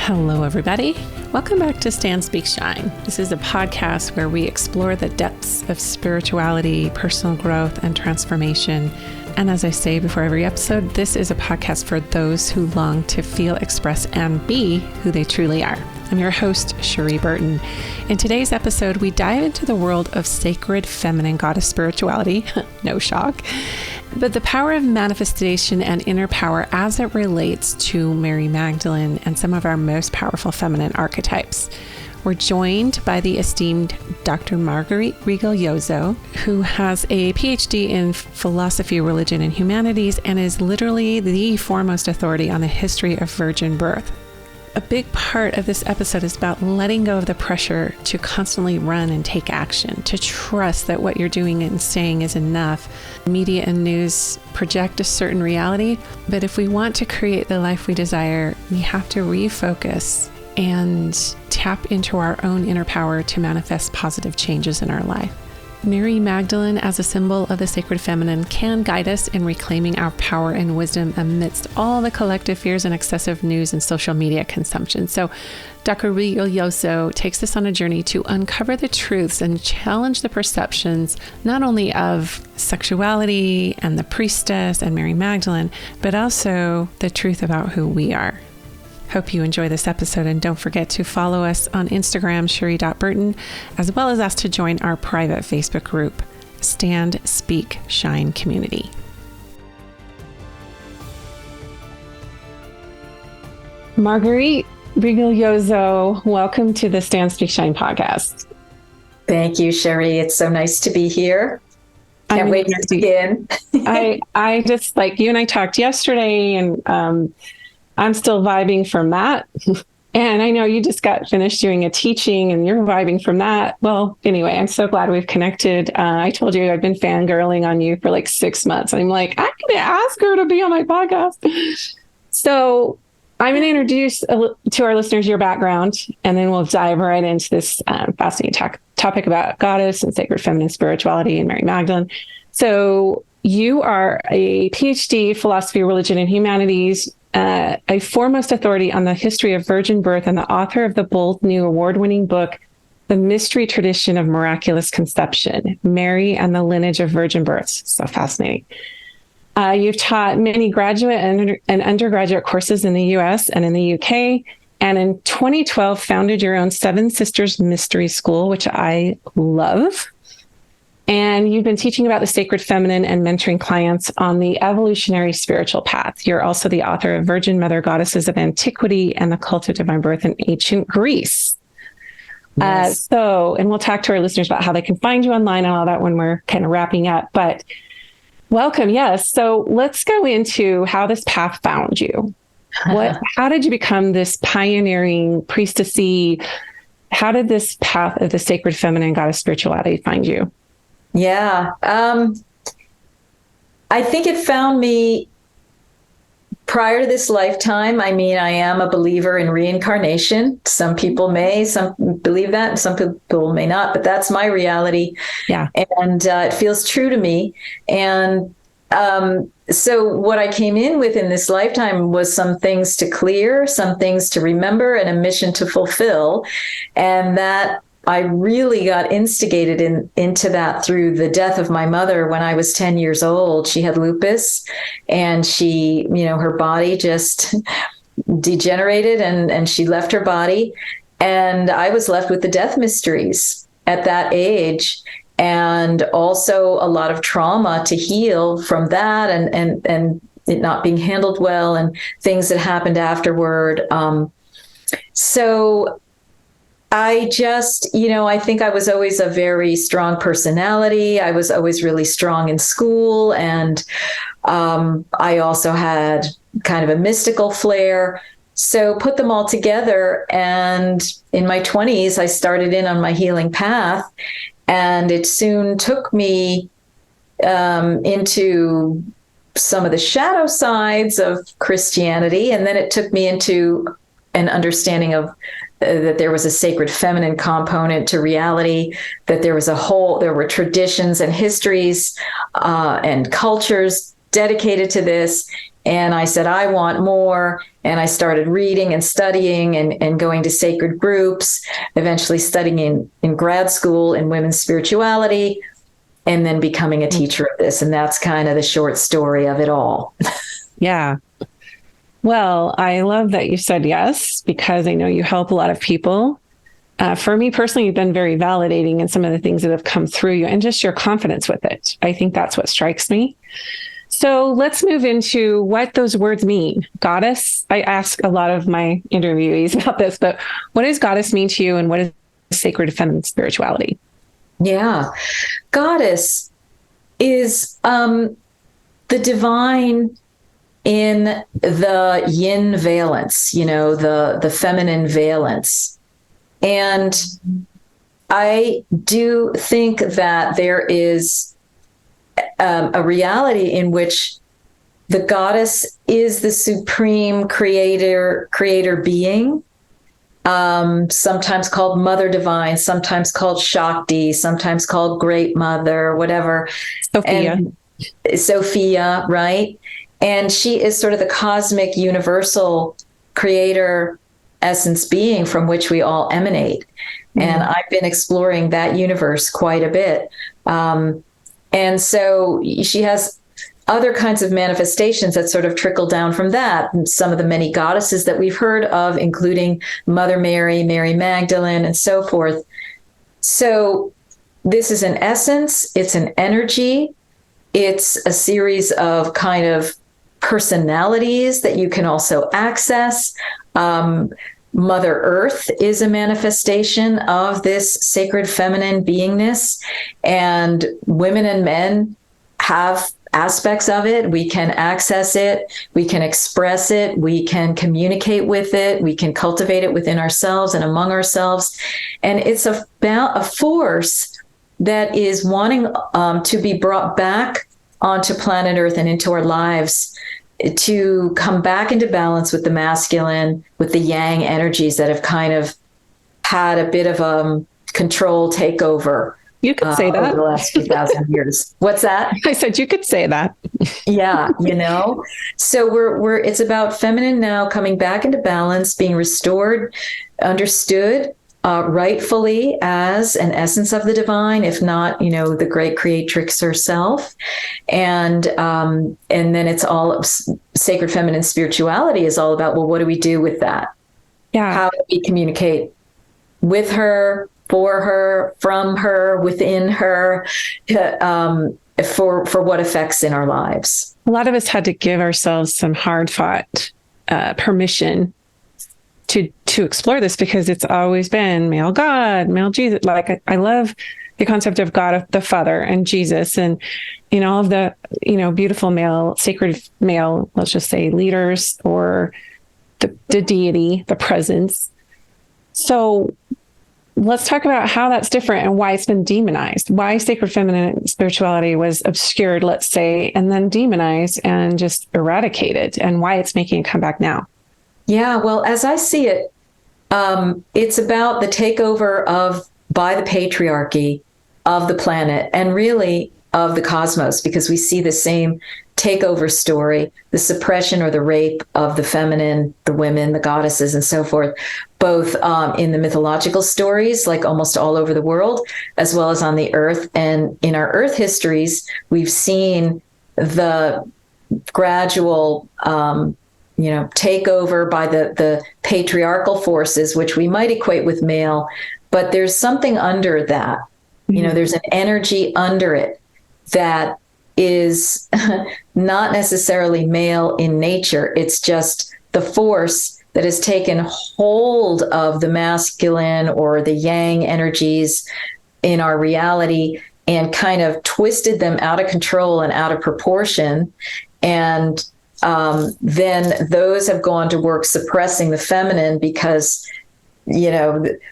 Hello, everybody. Welcome back to Stand, Speak, Shine. This is a podcast where we explore the depths of spirituality, personal growth, and transformation. And as I say before every episode, this is a podcast for those who long to feel, express, and be who they truly are. I'm your host, Cherie Burton. In today's episode, we dive into the world of sacred feminine goddess spirituality, no shock, but the power of manifestation and inner power as it relates to Mary Magdalene and some of our most powerful feminine archetypes. We're joined by the esteemed Dr. Marguerite Rigoglioso, who has a Ph.D. in philosophy, religion, and humanities, and is literally the foremost authority on the history of virgin birth. A big part of this episode is about letting go of the pressure to constantly run and take action, to trust that what you're doing and saying is enough. Media and news project a certain reality, but if we want to create the life we desire, we have to refocus and tap into our own inner power to manifest positive changes in our life. Mary Magdalene, as a symbol of the sacred feminine, can guide us in reclaiming our power and wisdom amidst all the collective fears and excessive news and social media consumption. So Dr. Rigoglioso takes us on a journey to uncover the truths and challenge the perceptions, not only of sexuality and the priestess and Mary Magdalene, but also the truth about who we are. Hope you enjoy this episode, and don't forget to follow us on Instagram, Cherie.Burton, as well as ask to join our private Facebook group, Stand, Speak, Shine Community. Marguerite Rigoglioso, welcome to the Stand, Speak, Shine podcast. Thank you, Cherie. It's so nice to be here. Can't wait to begin. I just, like, you and I talked yesterday, and I'm still vibing from that. And I know you just got finished doing a teaching and you're vibing from that. Well, anyway, I'm so glad we've connected. I told you I've been fangirling on you for like 6 months. I'm like, I'm going to ask her to be on my podcast. So I'm going to introduce to our listeners your background, and then we'll dive right into this fascinating topic about goddess and sacred feminine spirituality and Mary Magdalene. So you are a Ph.D. philosophy, religion, and humanities, a foremost authority on the history of virgin birth, and the author of the bold new award-winning book, The Mystery Tradition of Miraculous Conception, Mary and the Lineage of Virgin Births. So fascinating. You've taught many graduate and undergraduate courses in the U.S. and in the UK, and in 2012 founded your own Seven Sisters Mystery School, which I love. And you've been teaching about the sacred feminine and mentoring clients on the evolutionary spiritual path. You're also the author of Virgin Mother Goddesses of Antiquity and the Cult of Divine Birth in Ancient Greece. Yes. And we'll talk to our listeners about how they can find you online and all that when we're kind of wrapping up. But welcome. Yes. So let's go into how this path found you. How did you become this pioneering priestessy? How did this path of the sacred feminine goddess spirituality find you? Yeah. I think it found me prior to this lifetime. I mean, I am a believer in reincarnation. Some people some believe that, and some people may not, but that's my reality. Yeah. And it feels true to me. And so what I came in with in this lifetime was some things to clear, some things to remember, and a mission to fulfill. And that I really got instigated into that through the death of my mother when I was 10 years old. She had lupus, and she, her body just degenerated, and she left her body. And I was left with the death mysteries at that age, and also a lot of trauma to heal from that, and it not being handled well, and things that happened afterward. So I just, I think I was always a very strong personality. I was always really strong in school. And I also had kind of a mystical flair. So put them all together. And in my 20s, I started in on my healing path. And it soon took me into some of the shadow sides of Christianity. And then it took me into an understanding of that there was a sacred feminine component to reality, that there were traditions and histories and cultures dedicated to this. And I said, I want more. And I started reading and studying and going to sacred groups, eventually studying in grad school in women's spirituality, and then becoming a teacher of this. And that's kind of the short story of it all. Yeah. Well, I love that you said yes, because I know you help a lot of people. For me personally, you've been very validating in some of the things that have come through you and just your confidence with it. I think that's what strikes me. So let's move into what those words mean. Goddess. I ask a lot of my interviewees about this, but what does goddess mean to you, and what is sacred feminine spirituality? Yeah. Goddess is the divine in the yin valence, the feminine valence. And I do think that there is a reality in which the goddess is the supreme creator being, sometimes called Mother Divine, sometimes called Shakti, sometimes called Great Mother, whatever. Sophia, right? And she is sort of the cosmic universal creator essence being from which we all emanate. And I've been exploring that universe quite a bit. And so she has other kinds of manifestations that sort of trickle down from that. And some of the many goddesses that we've heard of, including Mother Mary, Mary Magdalene, and so forth. So this is an essence, it's an energy, it's a series of kind of personalities that you can also access. Mother Earth is a manifestation of this sacred feminine beingness, and women and men have aspects of it. We can access it, we can express it, we can communicate with it, we can cultivate it within ourselves and among ourselves. And it's about a force that is wanting to be brought back onto planet Earth and into our lives, to come back into balance with the masculine, with the yang energies that have kind of had a bit of control takeover. You could say that. Over the last 2,000 years. What's that? I said you could say that. Yeah, So we're it's about feminine now coming back into balance, being restored, understood rightfully as an essence of the divine, if not, the great creatrix herself. And then it's all sacred feminine spirituality is all about, well, what do we do with that? Yeah. How do we communicate with her, for her, from her, within her, for what effects in our lives? A lot of us had to give ourselves some hard fought permission to explore this, because it's always been male God, male Jesus. Like I love the concept of God the Father and Jesus, and all of the beautiful male, sacred male, let's just say leaders, or the deity, the presence. So let's talk about how that's different and why it's been demonized, why sacred feminine spirituality was obscured, let's say, and then demonized and just eradicated, and why it's making a comeback now. Yeah, well, as I see it, it's about the takeover by the patriarchy of the planet, and really of the cosmos, because we see the same takeover story, the suppression or the rape of the feminine, the women, the goddesses, and so forth, both in the mythological stories, like almost all over the world, as well as on the earth. And in our earth histories, we've seen the gradual takeover by the patriarchal forces, which we might equate with male, but there's something under that. There's an energy under it that is not necessarily male in nature. It's just the force that has taken hold of the masculine or the yang energies in our reality and kind of twisted them out of control and out of proportion. And then those have gone to work suppressing the feminine, because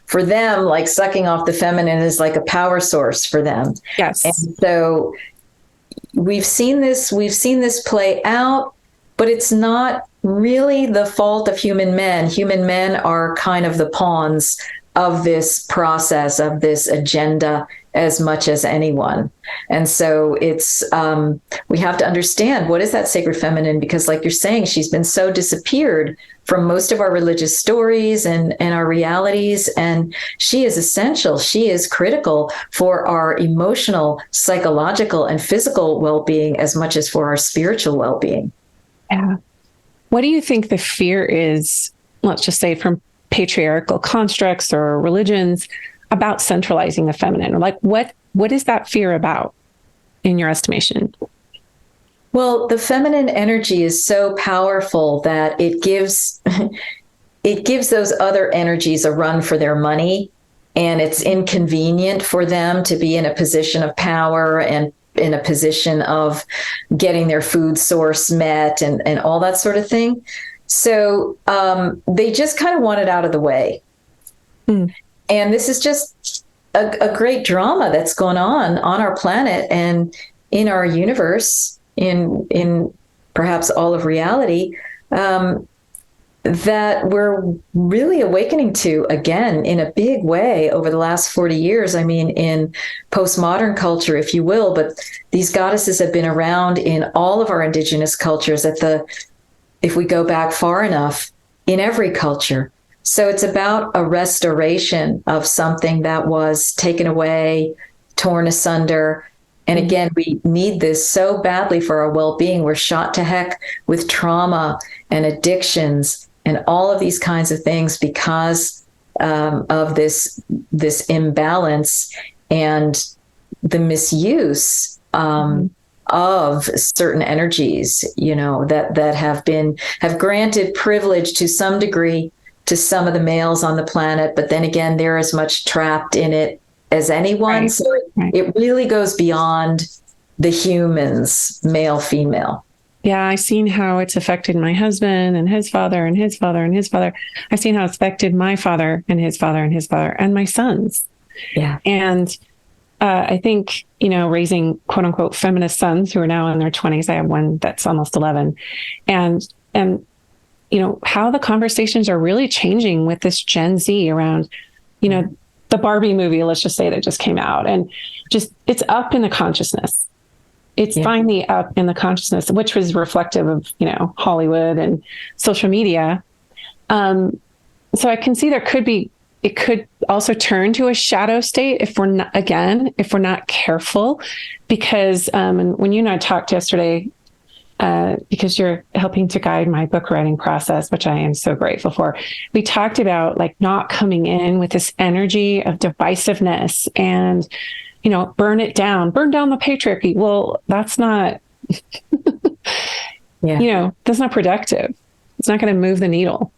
for them, like sucking off the feminine is like a power source for them. Yes. And so we've seen this play out, but it's not really the fault of human men. Human men are kind of the pawns of this process, of this agenda as much as anyone. And so it's, we have to understand, what is that sacred feminine? Because like you're saying, she's been so disappeared from most of our religious stories and our realities. And she is essential. She is critical for our emotional, psychological, and physical well-being as much as for our spiritual well-being. Yeah. What do you think the fear is, let's just say from patriarchal constructs or religions, about centralizing the feminine? Like what is that fear about in your estimation? Well, the feminine energy is so powerful that it gives those other energies a run for their money, and it's inconvenient for them to be in a position of power and in a position of getting their food source met and all that sort of thing. So they just kind of want it out of the way. Mm. And this is just a great drama that's going on our planet and in our universe, in perhaps all of reality, that we're really awakening to again in a big way over the last 40 years. I mean, in postmodern culture, if you will, but these goddesses have been around in all of our indigenous cultures if we go back far enough, in every culture. So it's about a restoration of something that was taken away, torn asunder. And again, we need this so badly for our well-being. We're shot to heck with trauma and addictions and all of these kinds of things because of this imbalance and the misuse of certain energies, that have granted privilege to some degree to some of the males on the planet, but then again, they're as much trapped in it as anyone. Right. So it really goes beyond the humans, male, female. Yeah, I've seen how it's affected my husband and his father and his father and his father. I've seen how it's affected my father and his father and his father and my sons. Yeah. And I think, raising quote unquote feminist sons who are now in their 20s. I have one that's almost 11. And how the conversations are really changing with this Gen Z around, the Barbie movie, let's just say, that just came out, and just it's up in the consciousness. It's finally up in the consciousness, which was reflective of, Hollywood and social media. So I can see it could also turn to a shadow state if we're not careful, because and when you and I talked yesterday, because you're helping to guide my book writing process, which I am so grateful for. We talked about not coming in with this energy of divisiveness and, burn down the patriarchy. Well, that's not, that's not productive. It's not going to move the needle.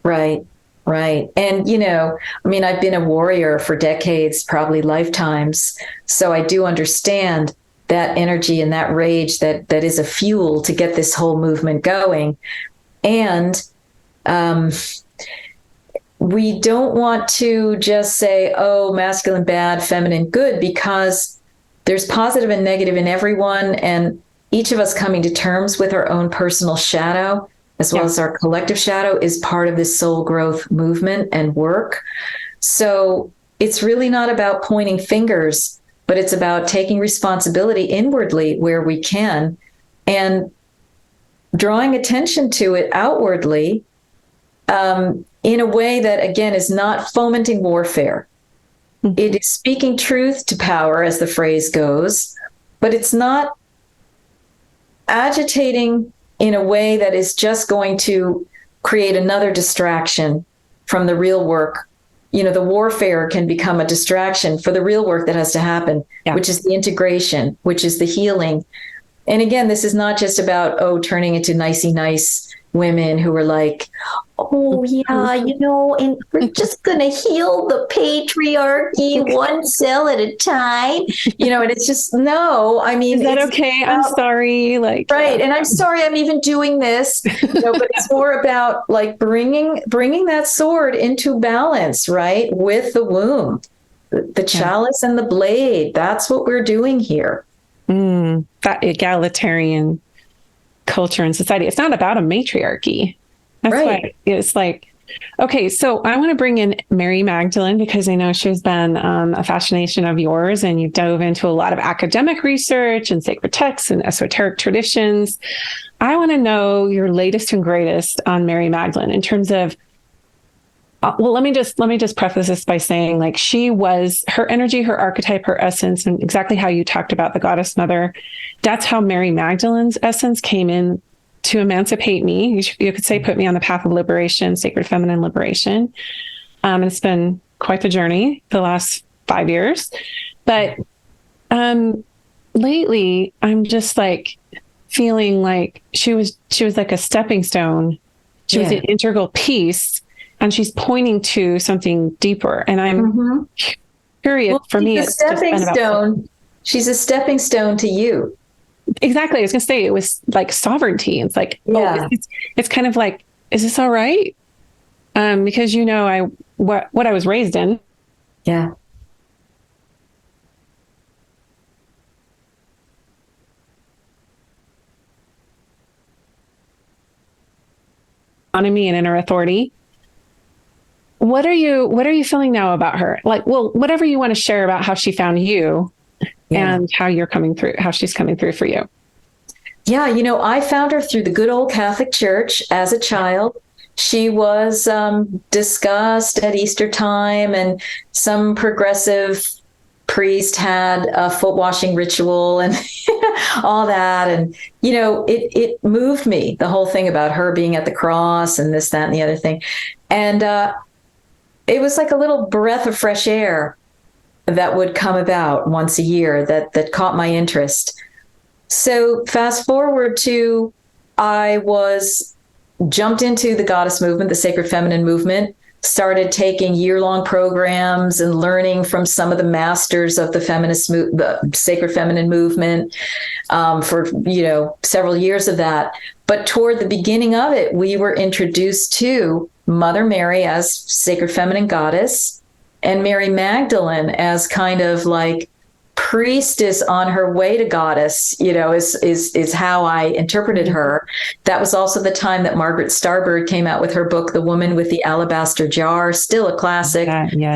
Right. Right. And, I've been a warrior for decades, probably lifetimes. So I do understand that energy and that rage that is a fuel to get this whole movement going. And we don't want to just say, oh, masculine bad, feminine good, because there's positive and negative in everyone. And each of us coming to terms with our own personal shadow, as well as our collective shadow, is part of this soul growth movement and work. So it's really not about pointing fingers, but it's about taking responsibility inwardly where we can and drawing attention to it outwardly in a way that, again, is not fomenting warfare. Mm-hmm. It is speaking truth to power, as the phrase goes, but it's not agitating in a way that is just going to create another distraction from the real work. The warfare can become a distraction for the real work that has to happen, which is the integration, which is the healing. And again, this is not just about, turning into nicey nice women who are like, oh yeah, and we're just going to heal the patriarchy one cell at a time, and it's just, no, is that okay? I'm sorry. Right. And I'm sorry I'm even doing this, but it's more about bringing that sword into balance, right? With the womb, the chalice and the blade. That's what we're doing here. That egalitarian culture and society. It's not about a matriarchy. That's why it's Okay, so I want to bring in Mary Magdalene because I know she's been a fascination of yours, and you've dove into a lot of academic research and sacred texts and esoteric traditions. I want to know your latest and greatest on Mary Magdalene in terms of. Well, let me just preface this by saying, like, she was her energy, her archetype, her essence, and exactly how you talked about the goddess mother. That's how Mary Magdalene's essence came in to emancipate me. You could say put me on the path of liberation, sacred feminine liberation. It's been quite the journey the last 5 years, but lately I'm just like feeling like she was like a stepping stone. She was an integral piece, and she's pointing to something deeper. And I'm curious. Well, for me, it's stepping stone. She's a stepping stone to you. Exactly. I was going to say it was like sovereignty. It's like, it's kind of like, is this all right? Because what I was raised in. Yeah. Autonomy and inner authority. What are you feeling now about her? Like, well, whatever you want to share about how she found you and how she's coming through for you. Yeah. I found her through the good old Catholic Church as a child. She was discussed at Easter time, and some progressive priest had a foot washing ritual and all that. And, it moved me, the whole thing about her being at the cross and this, that, and the other thing. And it was like a little breath of fresh air that would come about once a year that caught my interest. So fast forward to, I was jumped into the goddess movement, the sacred feminine movement, started taking year-long programs and learning from some of the masters of the the sacred feminine movement for, several years of that. But toward the beginning of it, we were introduced to Mother Mary as sacred feminine goddess, and Mary Magdalene as kind of like priestess on her way to goddess, is how I interpreted her. That was also the time that Margaret Starbird came out with her book, The Woman with the Alabaster Jar, still a classic,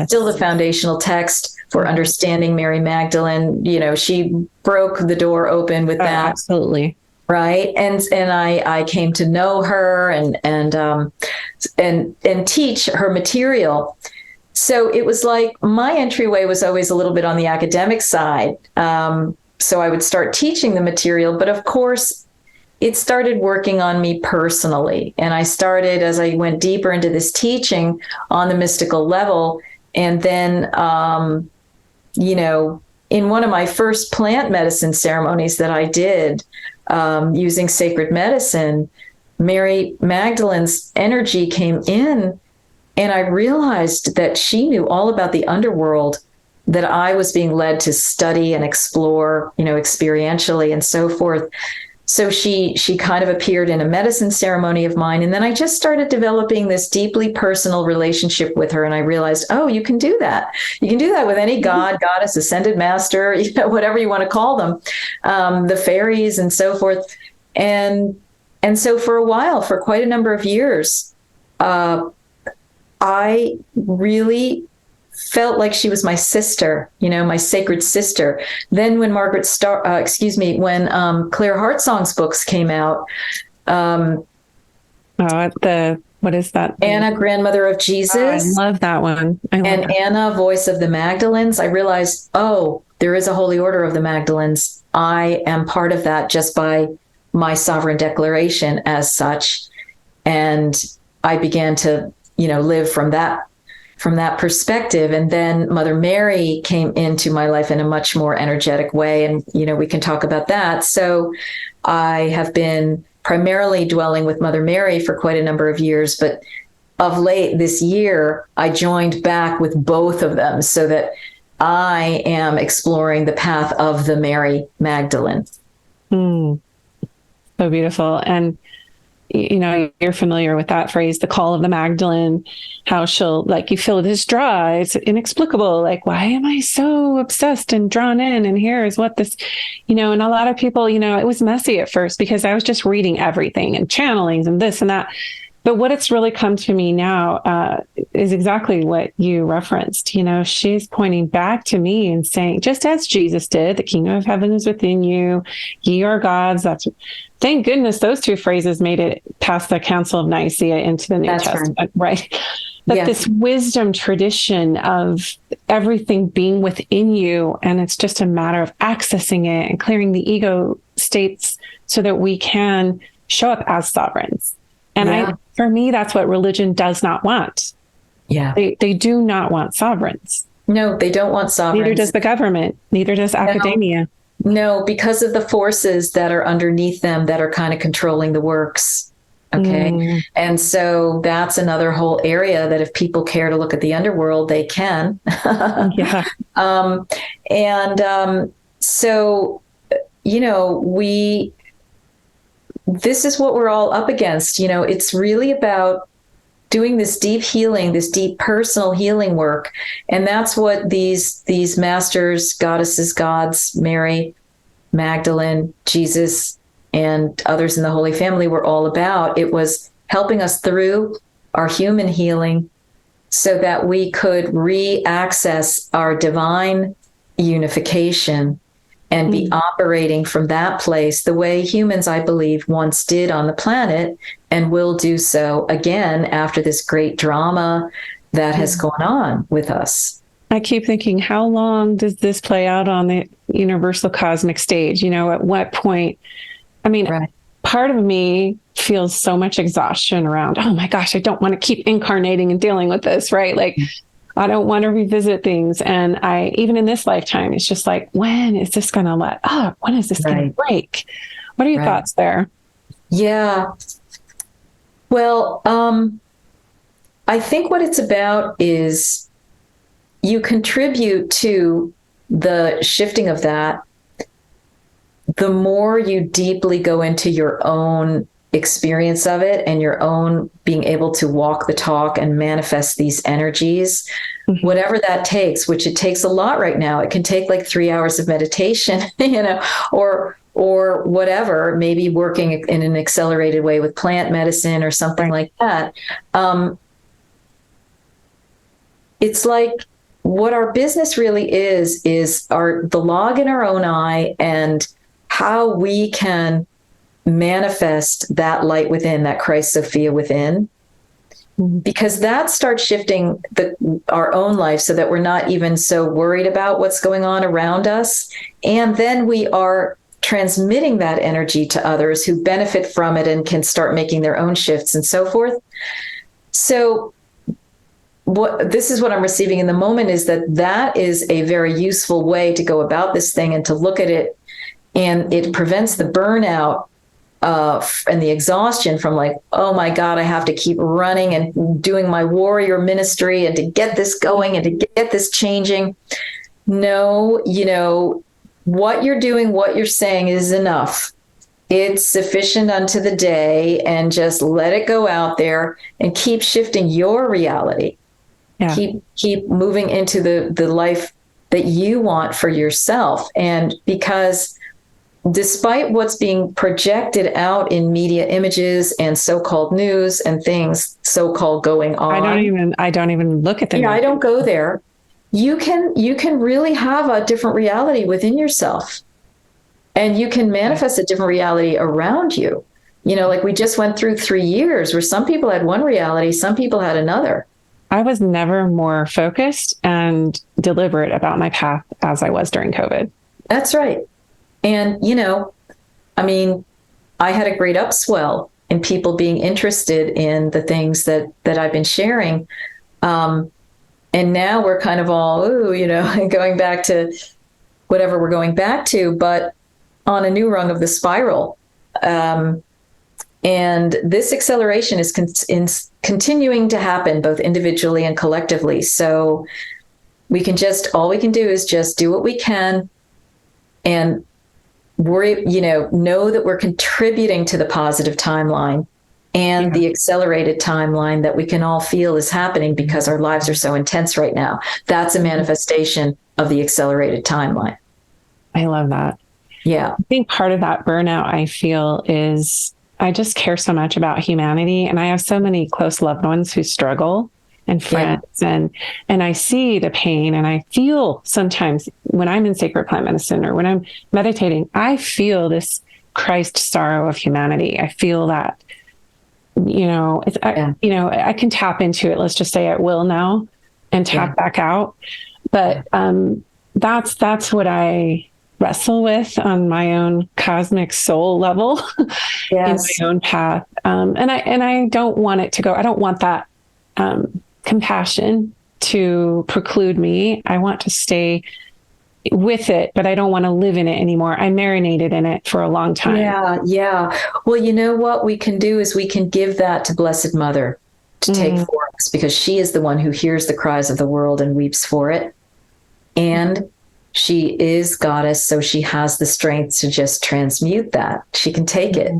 still the foundational text for understanding Mary Magdalene. She broke the door open with that. Absolutely. Right. And I came to know her and teach her material. So it was like my entryway was always a little bit on the academic side. So I would start teaching the material, but of course it started working on me personally. And I started, as I went deeper into this teaching, on the mystical level. And then, in one of my first plant medicine ceremonies that I did, using sacred medicine, Mary Magdalene's energy came in, and I realized that she knew all about the underworld that I was being led to study and explore, experientially and so forth. So she kind of appeared in a medicine ceremony of mine. And then I just started developing this deeply personal relationship with her. And I realized, oh, you can do that. You can do that with any god, goddess, ascended master, whatever you want to call them, the fairies and so forth. And so for a while, for quite a number of years, I really felt like she was my sister, my sacred sister. Then when when Claire Hartsong's books came out, what is that? Anna, Grandmother of Jesus. I love that one. Anna, Voice of the Magdalens. I realized, there is a holy order of the Magdalens. I am part of that just by my sovereign declaration as such. And I began to, live from that perspective. And then Mother Mary came into my life in a much more energetic way. And, we can talk about that. So I have been primarily dwelling with Mother Mary for quite a number of years, but of late this year, I joined back with both of them so that I am exploring the path of the Mary Magdalene. So beautiful. And you're familiar with that phrase, the call of the Magdalene, how she'll, like, you feel this draw, it's inexplicable. Like, why am I so obsessed and drawn in? And here is what this, and a lot of people, it was messy at first because I was just reading everything and channelings and this and that. But what it's really come to me now is exactly what you referenced. She's pointing back to me and saying, just as Jesus did, the kingdom of heaven is within you. Ye are gods. Thank goodness those two phrases made it past the Council of Nicaea into the New Testament, right? But this wisdom tradition of everything being within you, and it's just a matter of accessing it and clearing the ego states so that we can show up as sovereigns. And for me, that's what religion does not want. Yeah. They do not want sovereigns. No, they don't want sovereigns. Neither does the government. Neither does academia. No, because of the forces that are underneath them that are kind of controlling the works. Okay. And so that's another whole area that if people care to look at the underworld, they can. So, this is what we're all up against. It's really about doing this deep healing, this deep personal healing work. And that's what these masters, goddesses, gods, Mary, Magdalene, Jesus, and others in the Holy Family were all about. It was helping us through our human healing so that we could re-access our divine unification and be operating from that place the way humans, I believe, once did on the planet and will do so again after this great drama that has gone on with us. I keep thinking, how long does this play out on the universal cosmic stage? At what point? I mean, part of me feels so much exhaustion around, oh my gosh, I don't want to keep incarnating and dealing with this, right? Like, I don't want to revisit things. And even in this lifetime, it's just like, when is this going to let up? When is this going to break? What are your thoughts there? Yeah. Well, I think what it's about is you contribute to the shifting of that. The more you deeply go into your own experience of it and your own being able to walk the talk and manifest these energies, whatever that takes, which it takes a lot right now. It can take like 3 hours of meditation, or whatever, maybe working in an accelerated way with plant medicine or something like that. It's like what our business really is the log in our own eye and how we can manifest that light within, that Christ Sophia within, because that starts shifting our own life so that we're not even so worried about what's going on around us. And then we are transmitting that energy to others who benefit from it and can start making their own shifts and so forth. So this is what I'm receiving in the moment, is that is a very useful way to go about this thing and to look at it. And it prevents the burnout and the exhaustion from like, oh my God, I have to keep running and doing my warrior ministry and to get this going and to get this changing. No, what you're doing, what you're saying is enough. It's sufficient unto the day, and just let it go out there and keep shifting your reality. Yeah. Keep moving into the life that you want for yourself. And because despite what's being projected out in media images and so-called news and things so-called going on, I don't even look at them. Yeah, I don't go there. You can really have a different reality within yourself, and you can manifest a different reality around you. Like we just went through 3 years where some people had one reality, some people had another. I was never more focused and deliberate about my path as I was during COVID. That's right. And, I had a great upswell in people being interested in the things that I've been sharing. And now we're kind of all, going back to whatever we're going back to, but on a new rung of the spiral. And this acceleration is continuing to happen both individually and collectively. So all we can do is just do what we can and know that we're contributing to the positive timeline and the accelerated timeline that we can all feel is happening because our lives are so intense right now. That's a manifestation of the accelerated timeline. I love that. Yeah. I think part of that burnout I feel is I just care so much about humanity, and I have so many close loved ones who struggle, and friends, and I see the pain, and I feel sometimes when I'm in sacred plant medicine or when I'm meditating, I feel this Christ sorrow of humanity. I feel that, I can tap into it. Let's just say at will now, and tap back out. But that's what I wrestle with on my own cosmic soul level in my own path. And I don't want it to go. I don't want that compassion to preclude me. I want to stay with it, but I don't want to live in it anymore. I marinated in it for a long time. Yeah. Well, you know what we can do is we can give that to Blessed Mother to take for us, because she is the one who hears the cries of the world and weeps for it. And she is goddess, so she has the strength to just transmute that. She can take it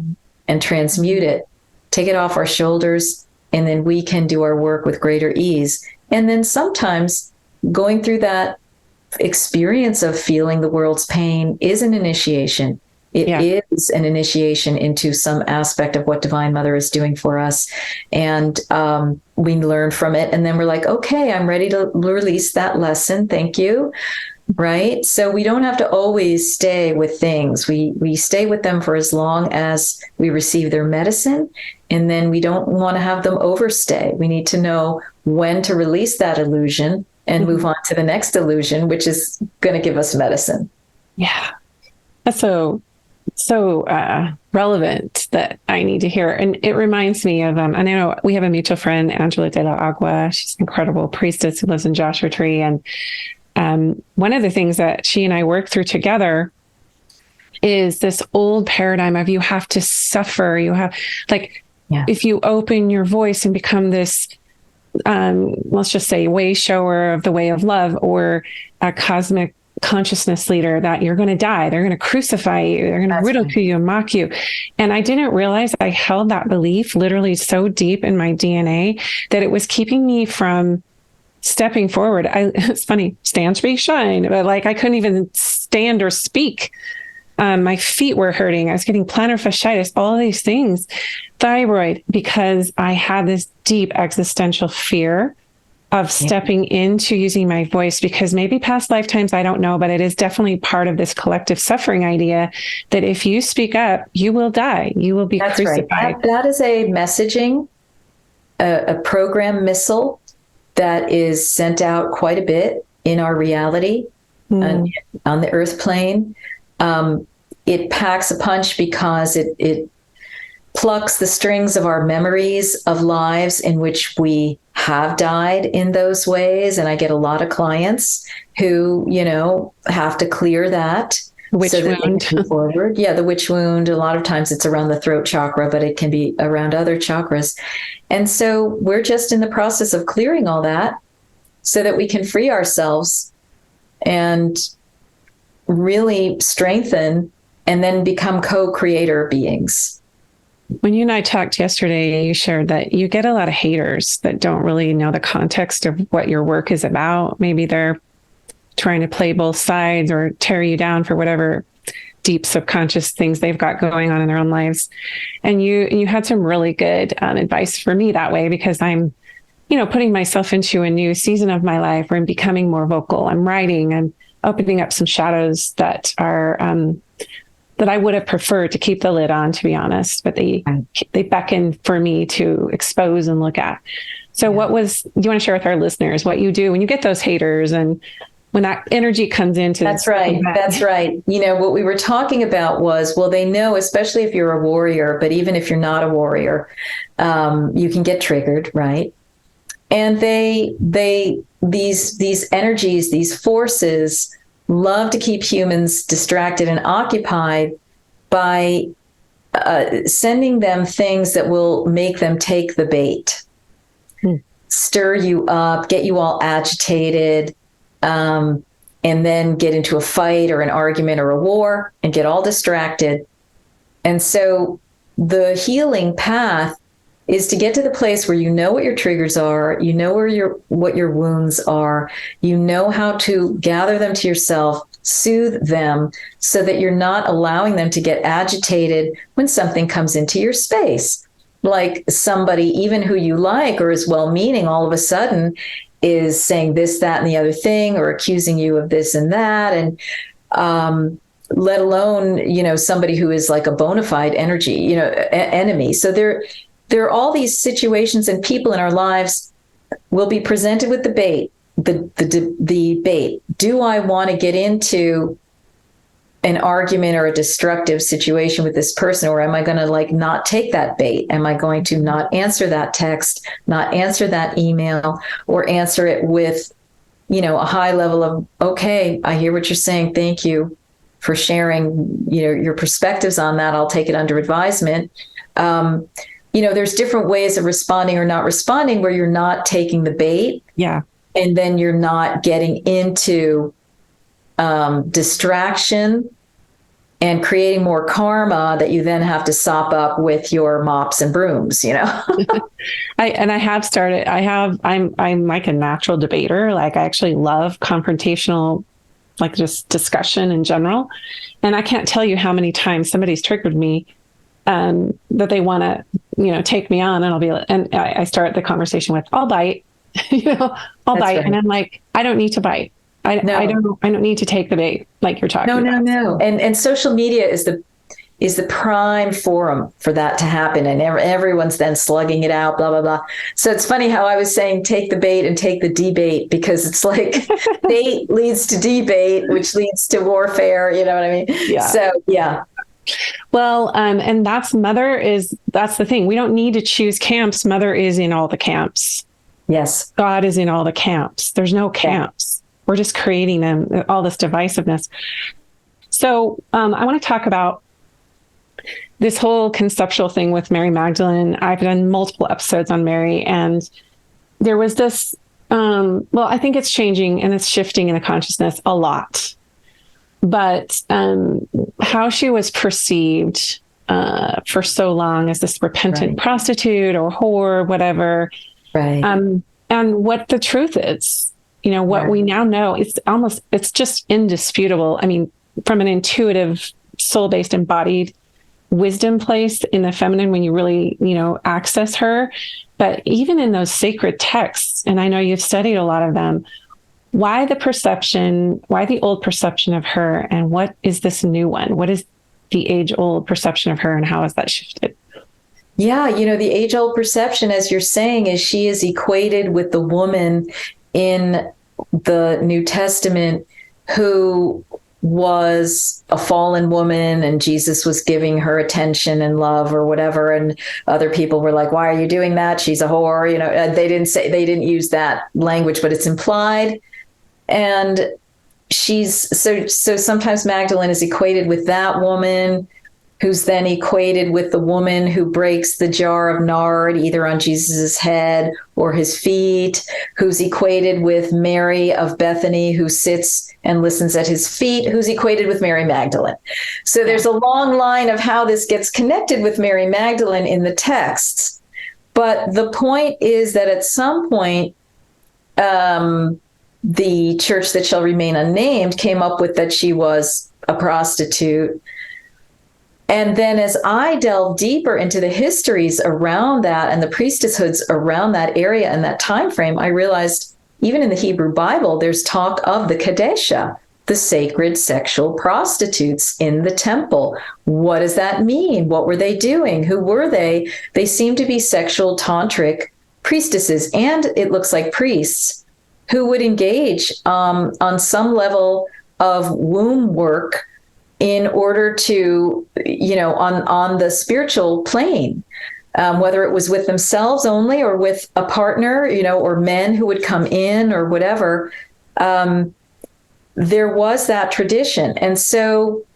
and transmute it, take it off our shoulders, and then we can do our work with greater ease. And then sometimes going through that experience of feeling the world's pain is an initiation. It is an initiation into some aspect of what Divine Mother is doing for us. And we learn from it. And then we're like, okay, I'm ready to release that lesson. Thank you. Right. So we don't have to always stay with things. We stay with them for as long as we receive their medicine. And then we don't want to have them overstay. We need to know when to release that illusion and move on to the next illusion, which is going to give us medicine. Yeah. That's so relevant that I need to hear. And it reminds me of, I know we have a mutual friend, Angela de la Agua. She's an incredible priestess who lives in Joshua Tree. And one of the things that she and I work through together is this old paradigm of you have to suffer. You have if you open your voice and become this, let's just say way shower of the way of love, or a cosmic consciousness leader, that you're going to die. They're going to crucify you. They're going to ridicule you and mock you. And I didn't realize I held that belief literally so deep in my DNA that it was keeping me from stepping forward. It's funny, stand, speak, shine, but I couldn't even stand or speak. My feet were hurting. I was getting plantar fasciitis, all of these things, thyroid, because I had this deep existential fear of stepping into using my voice, because maybe past lifetimes, I don't know, but it is definitely part of this collective suffering idea that if you speak up, you will die. You will be crucified. Right. That is a messaging, a program missile that is sent out quite a bit in our reality on the earth plane. It packs a punch because it plucks the strings of our memories of lives in which we have died in those ways. And I get a lot of clients who, have to clear that. Witch wound. Forward. Yeah, the witch wound. A lot of times it's around the throat chakra, but it can be around other chakras. And so we're just in the process of clearing all that so that we can free ourselves and really strengthen and then become co-creator beings. When you and I talked yesterday, you shared that you get a lot of haters that don't really know the context of what your work is about. Maybe they're trying to play both sides or tear you down for whatever deep subconscious things they've got going on in their own lives. And you had some really good advice for me that way, because I'm, putting myself into a new season of my life where I'm becoming more vocal. I'm writing, I'm opening up some shadows that are, that I would have preferred to keep the lid on, to be honest, but they beckon for me to expose and look at. So do you want to share with our listeners what you do when you get those haters and when that energy comes into? That's right. What we were talking about was, they know, especially if you're a warrior, but even if you're not a warrior, you can get triggered, right? And these energies, these forces love to keep humans distracted and occupied by sending them things that will make them take the bait, stir you up, get you all agitated, and then get into a fight or an argument or a war and get all distracted. And so the healing path is to get to the place where you know what your triggers are, you know what your wounds are, you know how to gather them to yourself, soothe them so that you're not allowing them to get agitated when something comes into your space. Like somebody, even who you like or is well-meaning, all of a sudden is saying this, that, and the other thing, or accusing you of this and that. And let alone, somebody who is like a bona fide energy, enemy. So there are all these situations, and people in our lives will be presented with the bait. The bait. Do I want to get into an argument or a destructive situation with this person, or am I going to not take that bait? Am I going to not answer that text, not answer that email, or answer it with, a high level of, okay, I hear what you're saying. Thank you for sharing, your perspectives on that. I'll take it under advisement. There's different ways of responding or not responding where you're not taking the bait. Yeah. And then you're not getting into distraction and creating more karma that you then have to sop up with your mops and brooms, I'm like a natural debater. Like I actually love confrontational, like just discussion in general. And I can't tell you how many times somebody's triggered me that they want to, take me on, and I start the conversation with, I'll bite. I'll bite. Right. And I'm like, I don't need to bite. I don't need to take the bait like you're talking about. No. And social media is the prime forum for that to happen. And everyone's then slugging it out, blah, blah, blah. So it's funny how I was saying, take the bait and take the debate, because it's like bait leads to debate, which leads to warfare. You know what I mean? Yeah. So, yeah. Well, and that's the thing. We don't need to choose camps. Mother is in all the camps. Yes. God is in all the camps. There's no camps. Yeah. We're just creating them, all this divisiveness. So I want to talk about this whole conceptual thing with Mary Magdalene. I've done multiple episodes on Mary, and there was this, I think it's changing and it's shifting in the consciousness a lot. But how she was perceived for so long as this repentant prostitute or whore, whatever. Right. And what the truth is, what we now know, it's just indisputable. I mean, from an intuitive, soul-based, embodied wisdom place in the feminine, when you really, access her. But even in those sacred texts, and I know you've studied a lot of them, why the old perception of her, and what is this new one? What is the age-old perception of her, and how has that shifted? Yeah, the age-old perception, as you're saying, is she is equated with the woman in the New Testament who was a fallen woman, and Jesus was giving her attention and love or whatever, and other people were like, why are you doing that? She's a whore. They didn't use that language, but it's implied. And she's so sometimes Magdalene is equated with that woman, who's then equated with the woman who breaks the jar of nard either on Jesus's head or his feet, who's equated with Mary of Bethany, who sits and listens at his feet, who's equated with Mary Magdalene. So there's a long line of how this gets connected with Mary Magdalene in the texts. But the point is that at some point, the church that shall remain unnamed came up with that she was a prostitute. And then as I delve deeper into the histories around that and the priestesshoods around that area and that time frame, I realized even in the Hebrew Bible, there's talk of the Kadesha, the sacred sexual prostitutes in the temple. What does that mean? What were they doing? Who were they? They seem to be sexual tantric priestesses, and it looks like priests who would engage on some level of womb work in order to, on the spiritual plane, whether it was with themselves only or with a partner, or men who would come in or whatever, there was that tradition. And so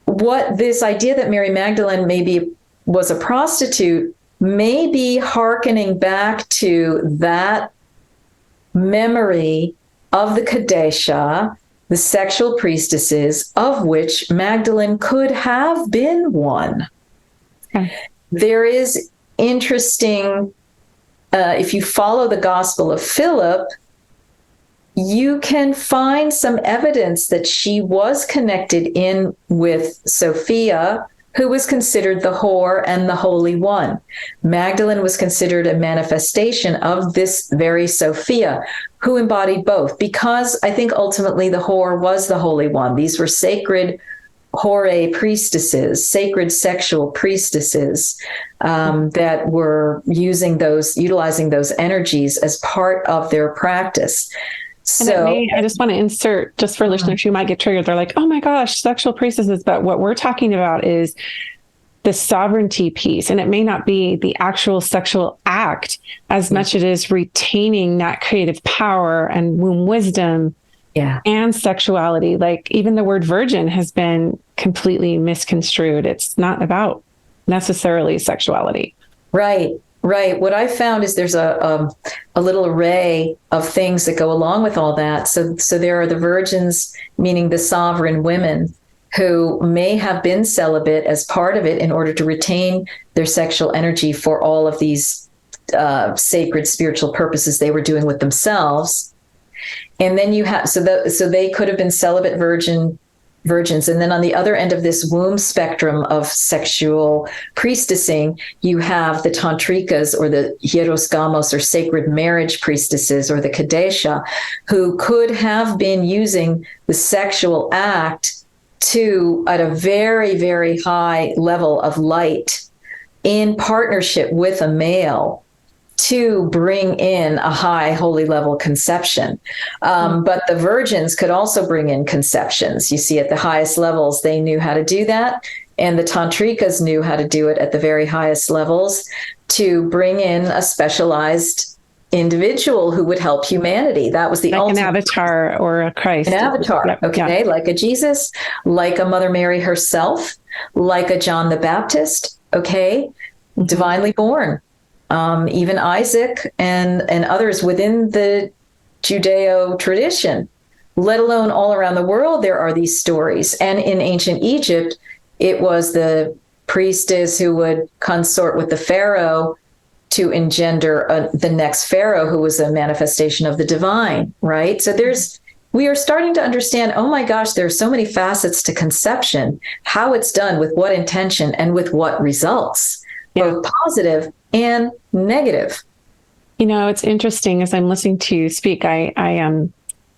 what this idea that Mary Magdalene maybe was a prostitute may be hearkening back to that memory of the Kadesha, the sexual priestesses, of which Magdalene could have been one. Okay. There is interesting, if you follow the Gospel of Philip, you can find some evidence that she was connected in with Sophia, who was considered the whore and the holy one. Magdalene was considered a manifestation of this very Sophia, who embodied both, because I think ultimately the whore was the holy one. These were sacred hore priestesses, sacred sexual priestesses, that were utilizing those energies as part of their practice. I just want to insert, just for listeners who might get triggered, they're like, oh my gosh, sexual priestesses. But what we're talking about is the sovereignty piece. And it may not be the actual sexual act as much as it is retaining that creative power and womb wisdom and sexuality. Like even the word virgin has been completely misconstrued. It's not about necessarily sexuality. Right. Right. What I found is there's a little array of things that go along with all that. So there are the virgins, meaning the sovereign women, who may have been celibate as part of it in order to retain their sexual energy for all of these sacred spiritual purposes they were doing with themselves. And then you have so they could have been celibate virgins. And then on the other end of this womb spectrum of sexual priestessing, you have the tantrikas, or the hierosgamos, or sacred marriage priestesses, or the kadesha, who could have been using the sexual act to, at a very, very high level of light, in partnership with a male, to bring in a high holy level conception. But the virgins could also bring in conceptions. You see, at the highest levels, they knew how to do that. And the tantrikas knew how to do it at the very highest levels, to bring in a specialized individual who would help humanity. That was the like ultimate. An avatar or a Christ. An avatar, okay, like a Jesus, like a Mother Mary herself, like a John the Baptist, okay, divinely born. Even Isaac and others within the Judeo tradition, let alone all around the world, there are these stories. And in ancient Egypt, it was the priestess who would consort with the pharaoh to engender the next pharaoh, who was a manifestation of the divine, right? So we are starting to understand, oh my gosh, there are so many facets to conception, how it's done, with what intention, and with what results, both positive and negative. You know, it's interesting as I'm listening to you speak. I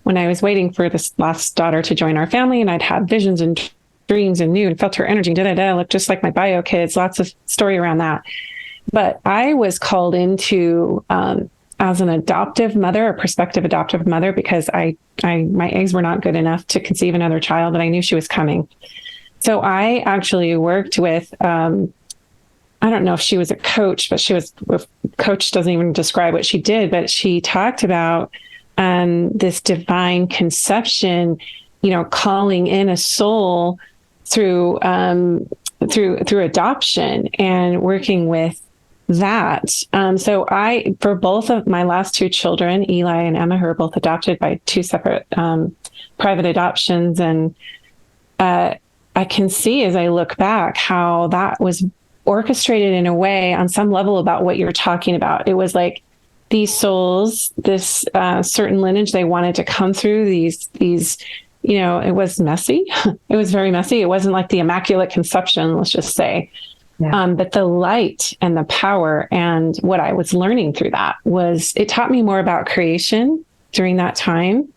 when I was waiting for this last daughter to join our family, and I'd had visions and dreams and knew and felt her energy, looked just like my bio kids, lots of story around that. But I was called into as an adoptive mother, a prospective adoptive mother, because my eggs were not good enough to conceive another child, and I knew she was coming. So I actually worked with I don't know if she was a coach, but coach doesn't even describe what she did, but she talked about this divine conception, calling in a soul through adoption and working with that. So for both of my last two children, Eli and Emma, who are both adopted by two separate private adoptions. And I can see as I look back how that was orchestrated in a way on some level about what you're talking about. It was like these souls, this certain lineage they wanted to come through, these it was messy. It was very messy. It wasn't like the Immaculate Conception, let's just say. Yeah. But the light and the power and what I was learning through that it taught me more about creation during that time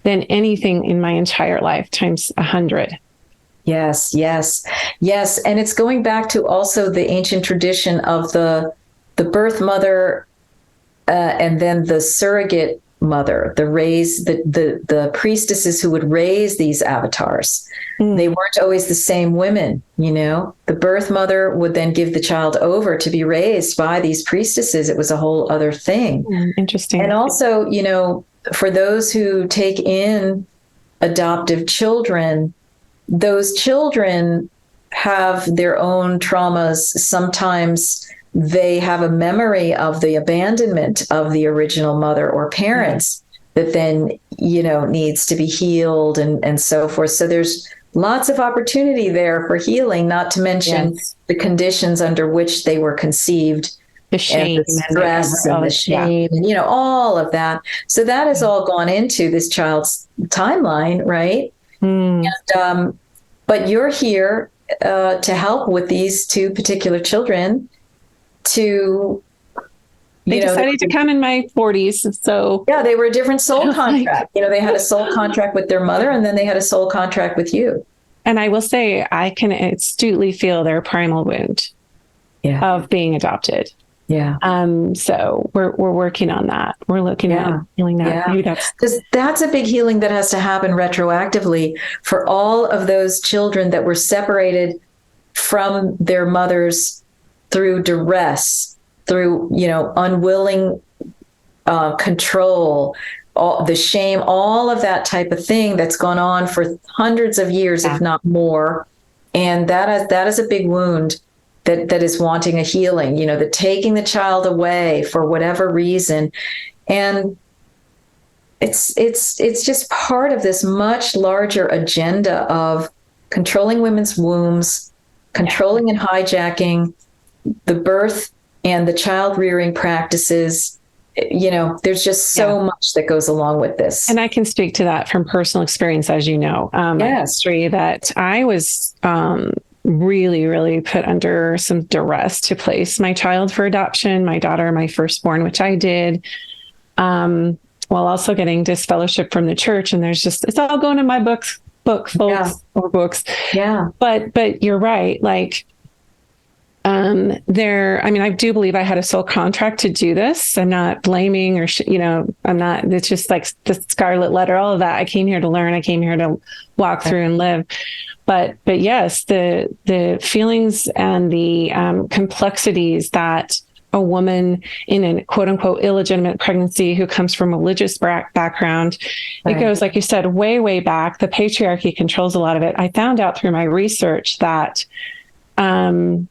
than anything in my entire life times 100. Yes. And it's going back to also the ancient tradition of the birth mother and then the surrogate mother, the priestesses who would raise these avatars. They weren't always the same women, The birth mother would then give the child over to be raised by these priestesses. It was a whole other thing. Interesting. And also, for those who take in adoptive children, those children have their own traumas. Sometimes they have a memory of the abandonment of the original mother or parents that then, needs to be healed and so forth. So there's lots of opportunity there for healing, not to mention the conditions under which they were conceived the and shame the stress and and the shame and, all of that. So that has all gone into this child's timeline, right? Mm. And, but you're here to help with these two particular children to, They decided to come in my 40s. So yeah, they were a different soul contract. Like, They had a soul contract with their mother, and then they had a soul contract with you. and I will say, I can astutely feel their primal wound of being adopted. Yeah. So we're working on that. We're looking at healing that. Yeah. Maybe that's a big healing that has to happen retroactively for all of those children that were separated from their mothers through duress, through, unwilling control, all the shame, all of that type of thing that's gone on for hundreds of years, if not more. And that is a big wound that is wanting a healing, the taking the child away for whatever reason. And it's just part of this much larger agenda of controlling women's wombs, controlling and hijacking the birth and the child rearing practices. There's just so much that goes along with this. And I can speak to that from personal experience, as you know, my history, that I was really, really put under some duress to place my child for adoption, my daughter, my firstborn, which I did, while also getting disfellowship from the church. And it's all going in my book, folks, or books. Yeah. But you're right. Like, I do believe I had a soul contract to do this. I'm not blaming or, I'm not, it's just like the scarlet letter, all of that. I came here to learn. I came here to walk through and live. But yes, the feelings and the complexities that a woman in a quote unquote illegitimate pregnancy who comes from a religious background, it goes, like you said, way, way back. The patriarchy controls a lot of it. I found out through my research that, that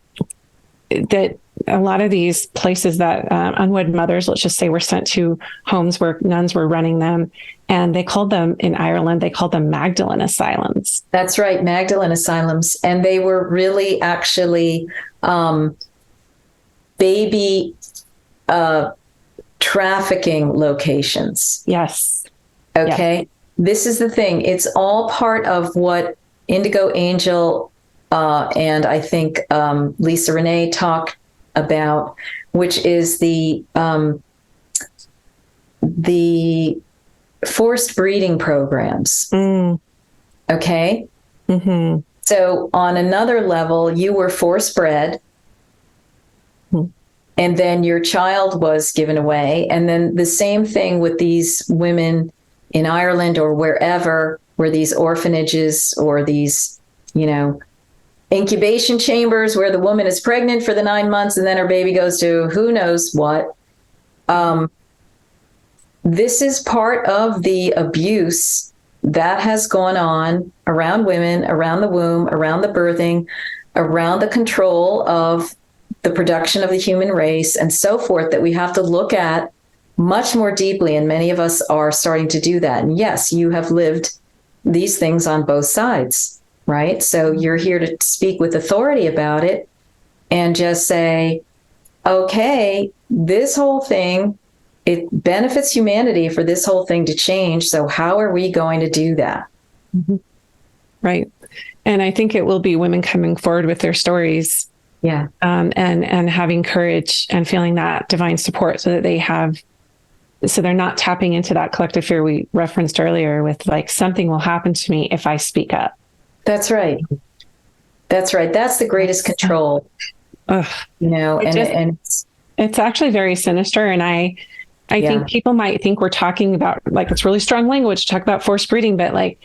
a lot of these places that unwed mothers, let's just say, were sent to homes where nuns were running them. And they called them, in Ireland, they called them Magdalene asylums. That's right, Magdalene asylums. And they were really actually baby trafficking locations. Yes. Okay. Yes. This is the thing. It's all part of what Indigo Angel and I think Lisa Renee talk about, which is the forced breeding programs. Okay. Mm-hmm. So on another level, you were forced bred, and then your child was given away. And then the same thing with these women in Ireland or wherever, where these orphanages or these, incubation chambers where the woman is pregnant for the 9 months and then her baby goes to who knows what. This is part of the abuse that has gone on around women, around the womb, around the birthing, around the control of the production of the human race and so forth, that we have to look at much more deeply. And many of us are starting to do that. And yes, you have lived these things on both sides. Right? So you're here to speak with authority about it and just say, okay, this whole thing, it benefits humanity for this whole thing to change. So how are we going to do that? Mm-hmm. Right. And I think it will be women coming forward with their stories. Yeah. And having courage and feeling that divine support so they're not tapping into that collective fear we referenced earlier with, like, something will happen to me if I speak up. That's right. That's right. That's the greatest control. And it's actually very sinister. And I think people might think we're talking about, like, it's really strong language to talk about forced breeding, but like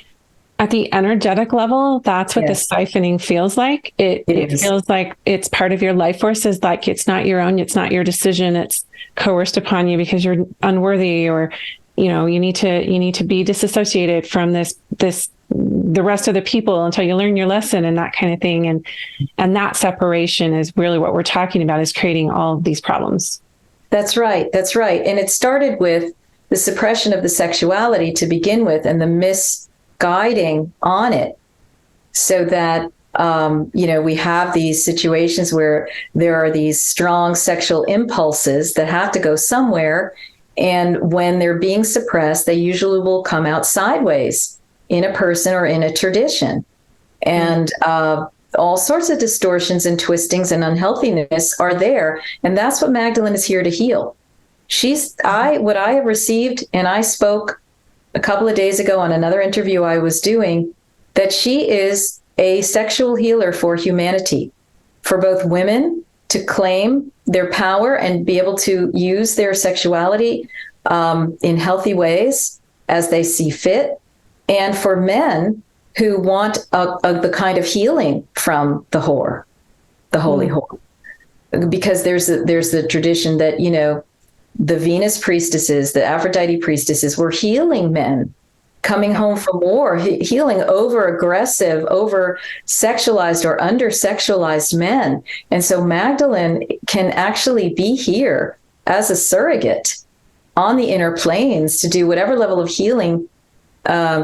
at the energetic level, that's what the siphoning feels like. It feels like it's part of your life force, is like, it's not your own, it's not your decision. It's coerced upon you because you're unworthy, or, you need to be disassociated from the rest of the people until you learn your lesson and that kind of thing. And that separation is really what we're talking about, is creating all of these problems. That's right. That's right. And it started with the suppression of the sexuality to begin with, and the misguiding on it, so that We have these situations where there are these strong sexual impulses that have to go somewhere. And when they're being suppressed, they usually will come out sideways in a person or in a tradition. And all sorts of distortions and twistings and unhealthiness are there. And that's what Magdalene is here to heal. What I have received, and I spoke a couple of days ago on another interview I was doing, that she is a sexual healer for humanity, for both women to claim their power and be able to use their sexuality in healthy ways as they see fit, and for men who want the kind of healing from the whore, the holy whore. Because there's the tradition that, the Venus priestesses, the Aphrodite priestesses were healing men coming home from war, healing over-aggressive, over-sexualized or under-sexualized men. And so Magdalene can actually be here as a surrogate on the inner planes to do whatever level of healing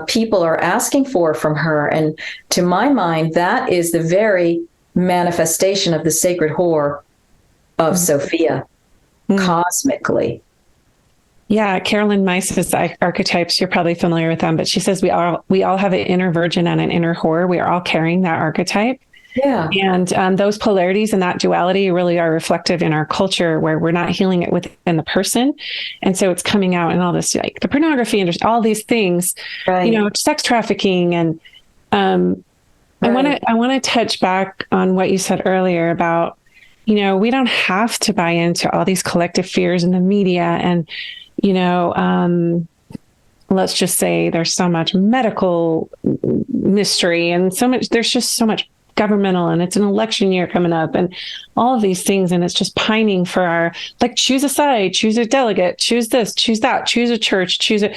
people are asking for from her. And to my mind, that is the very manifestation of the sacred whore of Sophia, cosmically. Yeah, Carolyn Myce's archetypes, you're probably familiar with them, but she says we all have an inner virgin and an inner whore. We are all carrying that archetype. Yeah. And those polarities and that duality really are reflective in our culture, where we're not healing it within the person. And so it's coming out in all this, like the pornography and all these things, right. Sex trafficking. And Right. I want to touch back on what you said earlier about, we don't have to buy into all these collective fears in the media. And, let's just say there's so much medical mystery and there's just so much governmental, and it's an election year coming up and all of these things. And it's just pining for choose a side, choose a delegate, choose this, choose that, choose a church, choose it.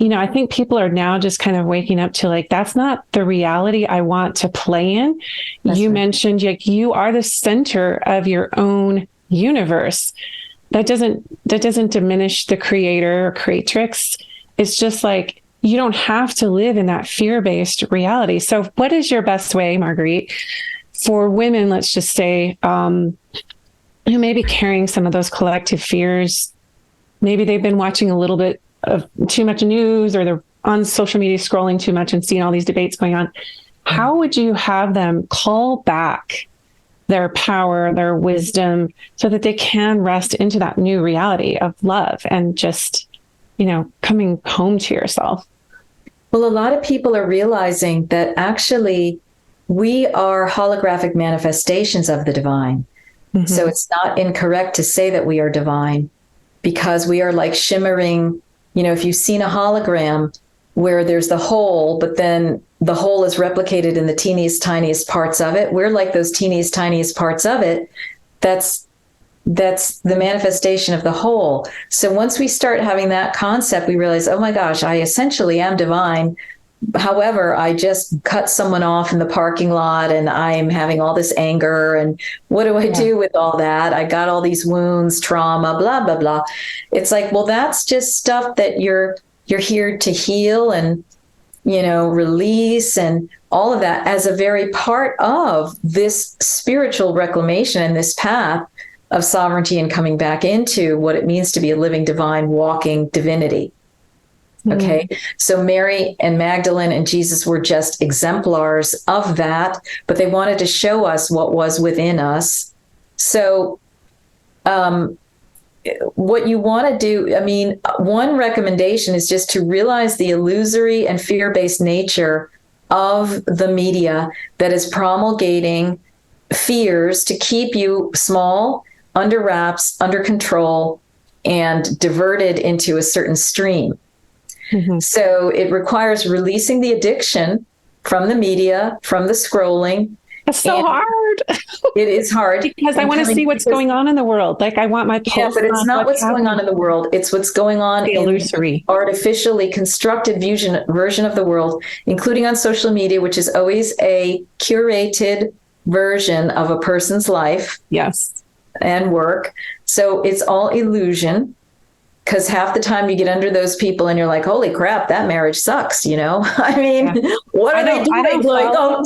I think people are now just kind of waking up to that's not the reality I want to play in. That's you right. mentioned you are the center of your own universe. That doesn't diminish the creator or creatrix. It's just you don't have to live in that fear-based reality. So what is your best way, Marguerite, for women, let's just say, who may be carrying some of those collective fears? Maybe they've been watching a little bit of too much news, or they're on social media scrolling too much and seeing all these debates going on. How would you have them call back their power, their wisdom, so that they can rest into that new reality of love and just, coming home to yourself? Well, a lot of people are realizing that actually we are holographic manifestations of the divine. Mm-hmm. So it's not incorrect to say that we are divine, because we are like shimmering, if you've seen a hologram where there's the whole, but then the whole is replicated in the teeniest, tiniest parts of it. We're like those teeniest, tiniest parts of it. That's the manifestation of the whole. So once we start having that concept, we realize, oh my gosh, I essentially am divine. However, I just cut someone off in the parking lot and I'm having all this anger. And what do I do with all that? I got all these wounds, trauma, blah, blah, blah. It's well, that's just stuff that you're here to heal and, release and all of that as a very part of this spiritual reclamation and this path of sovereignty and coming back into what it means to be a living, divine, walking divinity. Okay. So Mary and Magdalene and Jesus were just exemplars of that, but they wanted to show us what was within us. So, what you want to do, one recommendation is just to realize the illusory and fear-based nature of the media that is promulgating fears to keep you small, under wraps, under control, and diverted into a certain stream. Mm-hmm. So it requires releasing the addiction from the media, from the scrolling. It's so hard. It is hard. Because I want to see what's going on in the world. I want my pulse. Yeah, but it's not what's going on in the world. It's what's going on in the artificially constructed version of the world, including on social media, which is always a curated version of a person's life. Yes. And work. So it's all illusion. Because half the time you get under those people and you're like, holy crap, that marriage sucks, I mean, what are they doing? Like, 10,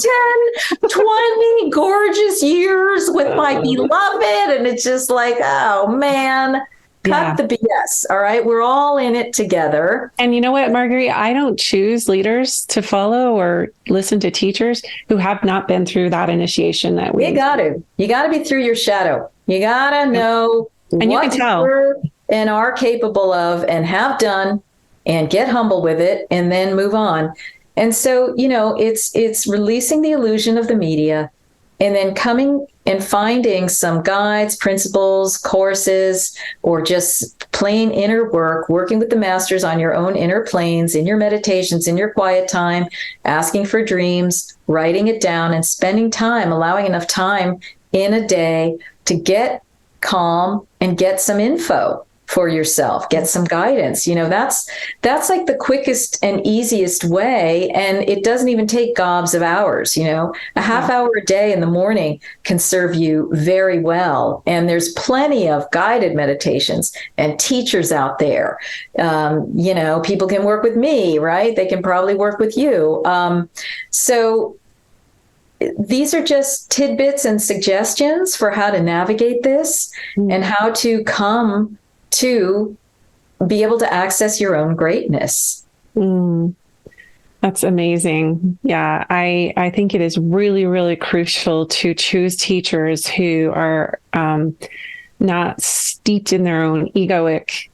20 gorgeous years with my beloved. And it's just like, oh man, cut the BS. All right. We're all in it together. And you know what, Marguerite, I don't choose leaders to follow or listen to teachers who have not been through that initiation that we. You got to be through your shadow. You got to know and what you can tell. And are capable of and have done, and get humble with it and then move on. And so, it's releasing the illusion of the media and then coming and finding some guides, principles, courses, or just plain inner work, working with the masters on your own inner planes, in your meditations, in your quiet time, asking for dreams, writing it down, and spending time, allowing enough time in a day to get calm and get some info for yourself, get some guidance. That's like the quickest and easiest way. And it doesn't even take gobs of hours, a half hour a day in the morning can serve you very well. And there's plenty of guided meditations and teachers out there. People can work with me, right? They can probably work with you. So these are just tidbits and suggestions for how to navigate this and how to come to be able to access your own greatness. That's amazing. Yeah, I think it is really, really crucial to choose teachers who are not steeped in their own egoic,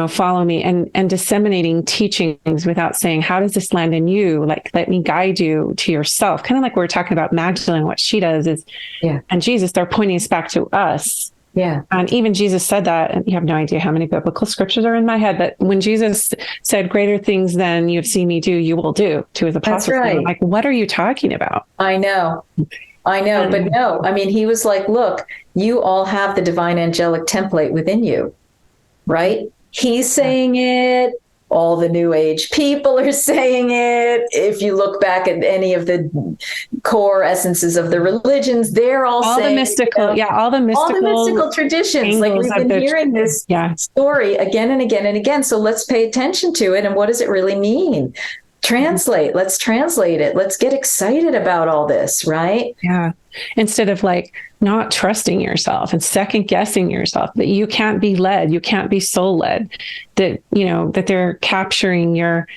follow me and disseminating teachings without saying, how does this land in you? Like, let me guide you to yourself. Kind of like we were talking about Magdalene, what she does is, and Jesus, they're pointing us back to us. Yeah. And even Jesus said that, and you have no idea how many biblical scriptures are in my head, but when Jesus said, greater things than you have seen me do, you will do to his apostles. That's right. I'm like, what are you talking about? I know. But no, I mean, he was like, look, you all have the divine angelic template within you, right? He's saying it. All the new age people are saying it. If you look back at any of the core essences of the religions, they're all saying the mystical, all the mystical traditions. Like we've been hearing this story again and again and again. So let's pay attention to it. And what does it really mean? Translate. Let's translate it. Let's get excited about all this, right? Yeah. Instead of like not trusting yourself and second guessing yourself, that you can't be led, you can't be soul led, that, that they're capturing your,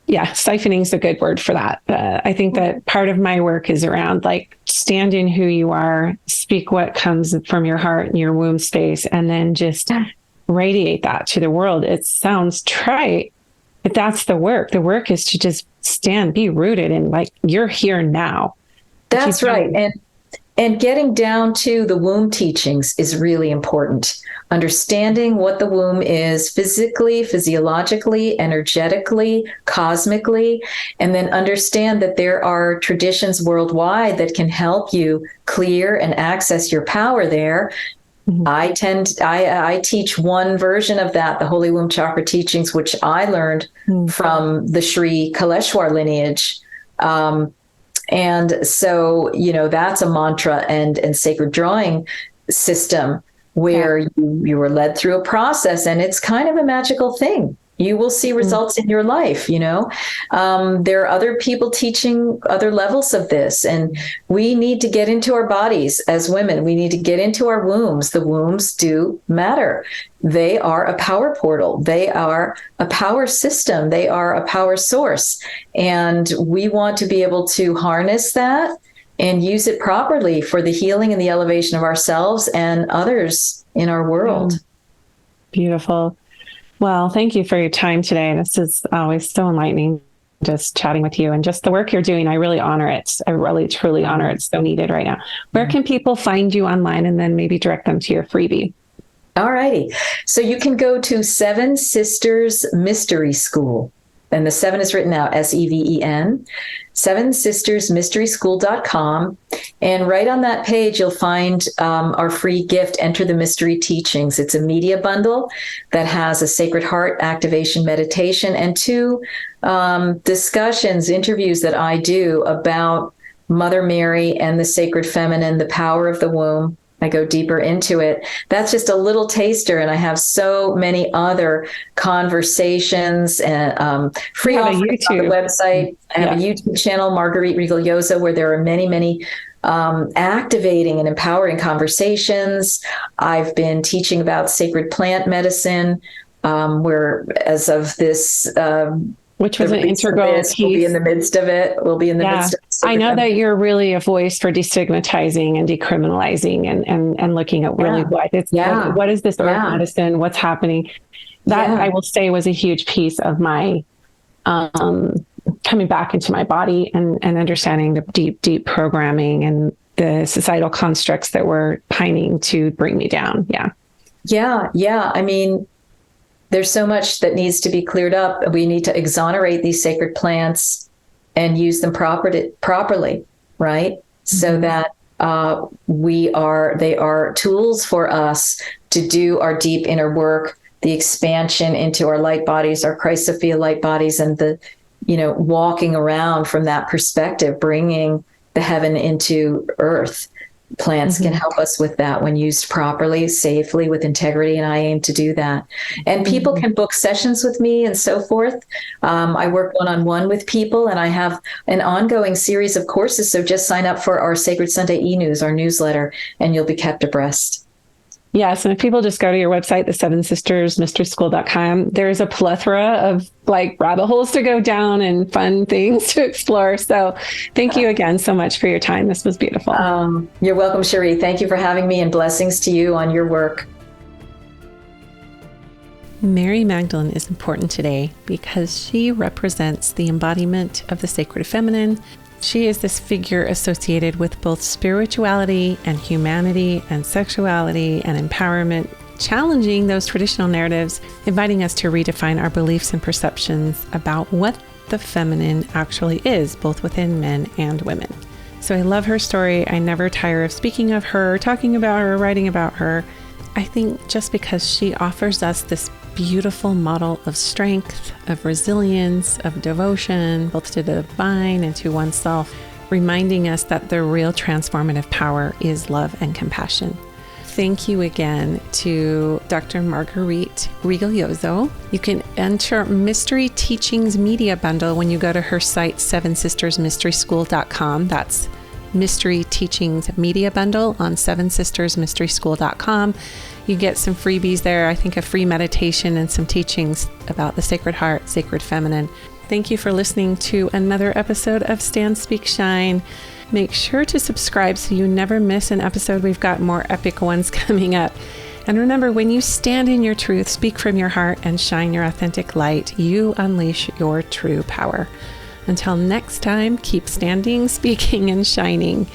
siphoning is a good word for that. I think that part of my work is around like stand in who you are, speak what comes from your heart and your womb space, and then just radiate that to the world. It sounds trite, but that's the work. The work is to just stand, be rooted in like, you're here now. That's right. And getting down to the womb teachings is really important. Understanding what the womb is physically, physiologically, energetically, cosmically, and then understand that there are traditions worldwide that can help you clear and access your power there. I teach one version of that, the Holy Womb Chakra teachings, which I learned from the Sri Kaleshwar lineage. And so, that's a mantra and sacred drawing system where you were led through a process, and it's kind of a magical thing. You will see results in your life, There are other people teaching other levels of this, and we need to get into our bodies as women. We need to get into our wombs. The wombs do matter. They are a power portal. They are a power system. They are a power source. And we want to be able to harness that and use it properly for the healing and the elevation of ourselves and others in our world. Beautiful. Well, thank you for your time today. This is always so enlightening, just chatting with you and just the work you're doing. I really honor it. I really, truly honor it. It's so needed right now. Where can people find you online and then maybe direct them to your freebie? All righty. So you can go to Seven Sisters Mystery School. And the 7 is written out, SEVEN, sevensistersmysteryschool.com. And right on that page, you'll find our free gift, Enter the Mystery Teachings. It's a media bundle that has a Sacred Heart activation meditation and 2 discussions, interviews that I do about Mother Mary and the sacred feminine, the power of the womb, I go deeper into it. That's just a little taster, and I have so many other conversations and free offerings on the website. I have a YouTube channel, Marguerite Rigoglioso, where there are many, many activating and empowering conversations. I've been teaching about sacred plant medicine, where as of this which was an integral piece. We'll be in the midst of it. We'll be in the midst of it. I know that you're really a voice for destigmatizing and decriminalizing and looking at really what is this earth medicine, what's happening. That I will say was a huge piece of my coming back into my body and understanding the deep programming and the societal constructs that were pining to bring me down. Yeah. I mean, there's so much that needs to be cleared up. We need to exonerate these sacred plants and use them properly, right? Mm-hmm. So that they are tools for us to do our deep inner work, the expansion into our light bodies, our Christophia light bodies, and the, walking around from that perspective, bringing the heaven into earth. Plants can help us with that when used properly, safely, with integrity, and I aim to do that. And people can book sessions with me and so forth. I work one-on-one with people, and I have an ongoing series of courses. So just sign up for our Sacred Sunday e-news, our newsletter, and you'll be kept abreast. Yes. And if people just go to your website, the sevensistersmysteryschool.com, there's a plethora of rabbit holes to go down and fun things to explore. So thank you again so much for your time. This was beautiful. You're welcome, Cherie. Thank you for having me, and blessings to you on your work. Mary Magdalene is important today because she represents the embodiment of the sacred feminine. She is this figure associated with both spirituality and humanity and sexuality and empowerment, challenging those traditional narratives, inviting us to redefine our beliefs and perceptions about what the feminine actually is, both within men and women. So I love her story. I never tire of speaking of her, talking about her, writing about her. I think just because she offers us this beautiful model of strength, of resilience, of devotion, both to the divine and to oneself, reminding us that the real transformative power is love and compassion. Thank you again to Dr. Marguerite Rigoglioso. You can enter Mystery Teachings Media Bundle when you go to her site, sevensistersmysteryschool.com. That's Mystery Teachings Media Bundle on sevensistersmysteryschool.com. You get some freebies there. I think a free meditation and some teachings about the Sacred Heart, Sacred Feminine. Thank you for listening to another episode of Stand, Speak, Shine. Make sure to subscribe so you never miss an episode. We've got more epic ones coming up. And remember, when you stand in your truth, speak from your heart, and shine your authentic light, you unleash your true power. Until next time, keep standing, speaking, and shining.